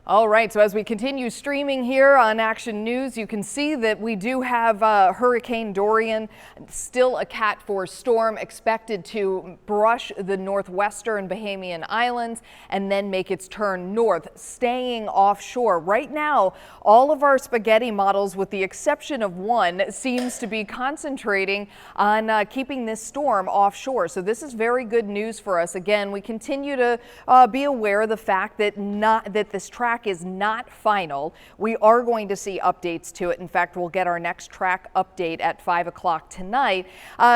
All right, so as we continue streaming here on Action News, you can see that we do have Hurricane Dorian, still a Cat 4 storm, expected to brush the northwestern Bahamian Islands and then make its turn north, staying offshore. Right now, all of our spaghetti models, with the exception of one, seems to be concentrating on keeping this storm offshore. So this is very good news for us. Again, we continue to be aware of the fact that this track is not final. We are going to see updates to it. In fact, we'll get our next track update at 5 o'clock tonight.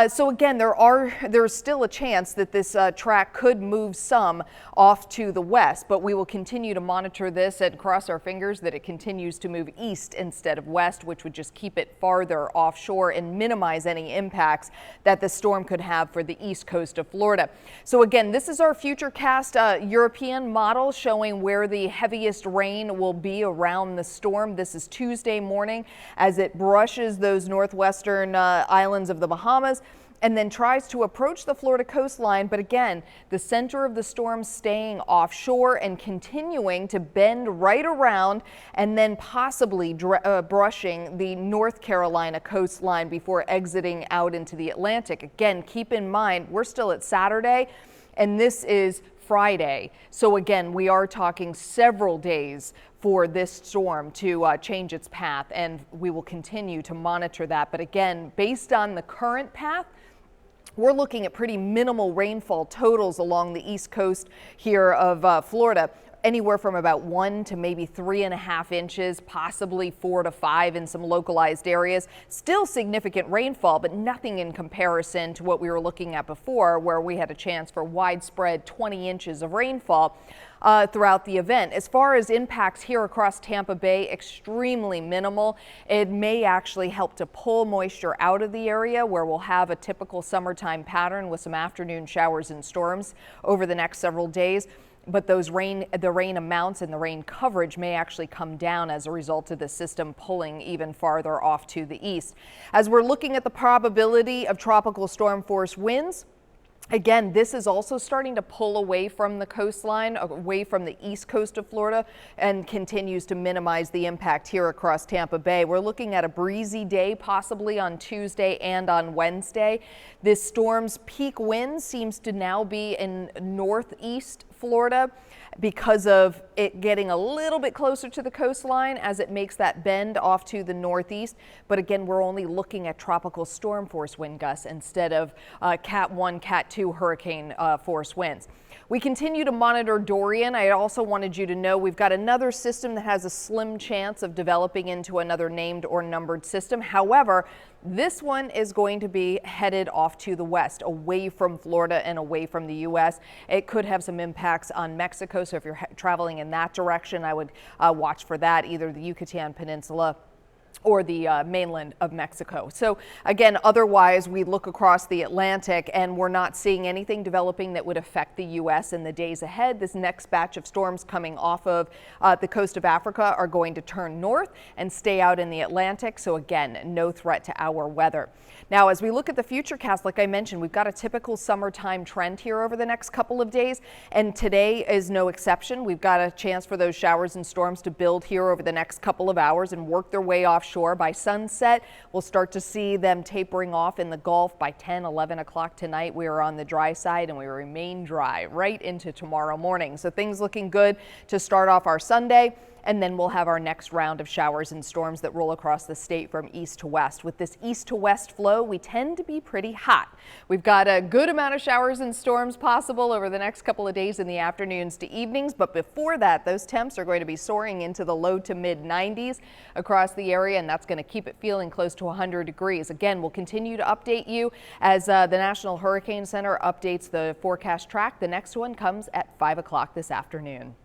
So again, there's still a chance that this track could move some off to the west, but we will continue to monitor this and cross our fingers that it continues to move east instead of west, which would just keep it farther offshore and minimize any impacts that the storm could have for the east coast of Florida. So again, this is our futurecast European model showing where the heaviest rain will be around the storm. This is Tuesday morning as it brushes those northwestern islands of the Bahamas and then tries to approach the Florida coastline. But again, the center of the storm staying offshore and continuing to bend right around and then possibly brushing the North Carolina coastline before exiting out into the Atlantic. Again, keep in mind, we're still at Saturday and this is Friday. So again, we are talking several days for this storm to change its path, and we will continue to monitor that. But again, based on the current path, we're looking at pretty minimal rainfall totals along the east coast here of Florida. Anywhere from about 1 to maybe 3.5 inches, possibly 4 to 5 in some localized areas. Still significant rainfall, but nothing in comparison to what we were looking at before, where we had a chance for widespread 20 inches of rainfall throughout the event. As far as impacts here across Tampa Bay, extremely minimal. It may actually help to pull moisture out of the area, where we'll have a typical summertime pattern with some afternoon showers and storms over the next several days. But the rain amounts and the rain coverage may actually come down as a result of the system pulling even farther off to the east. As we're looking at the probability of tropical storm force winds, again, this is also starting to pull away from the coastline, away from the east coast of Florida, and continues to minimize the impact here across Tampa Bay. We're looking at a breezy day possibly on Tuesday and on Wednesday. This storm's peak wind seems to now be in northeast Florida because of it getting a little bit closer to the coastline as it makes that bend off to the northeast. But again, we're only looking at tropical storm force wind gusts instead of Cat 1, Cat 2 hurricane force winds. We continue to monitor Dorian. I also wanted you to know we've got another system that has a slim chance of developing into another named or numbered system. However, this one is going to be headed off to the west, away from Florida and away from the U.S. It could have some impacts on Mexico, so if you're traveling in that direction, I would watch for that, either the Yucatan Peninsula or the mainland of Mexico. So again, otherwise we look across the Atlantic and we're not seeing anything developing that would affect the U.S. in the days ahead. This next batch of storms coming off of the coast of Africa are going to turn north and stay out in the Atlantic. So again, no threat to our weather. Now, as we look at the futurecast, like I mentioned, we've got a typical summertime trend here over the next couple of days, and today is no exception. We've got a chance for those showers and storms to build here over the next couple of hours and work their way offshore. By sunset, we'll start to see them tapering off in the Gulf. By 10, 11 o'clock tonight, we are on the dry side and we remain dry right into tomorrow morning. So things looking good to start off our Sunday. And then we'll have our next round of showers and storms that roll across the state from east to west. With this east to west flow, we tend to be pretty hot. We've got a good amount of showers and storms possible over the next couple of days in the afternoons to evenings. But before that, those temps are going to be soaring into the low to mid 90s across the area, and that's going to keep it feeling close to 100 degrees. Again, we'll continue to update you as the National Hurricane Center updates the forecast track. The next one comes at 5 o'clock this afternoon.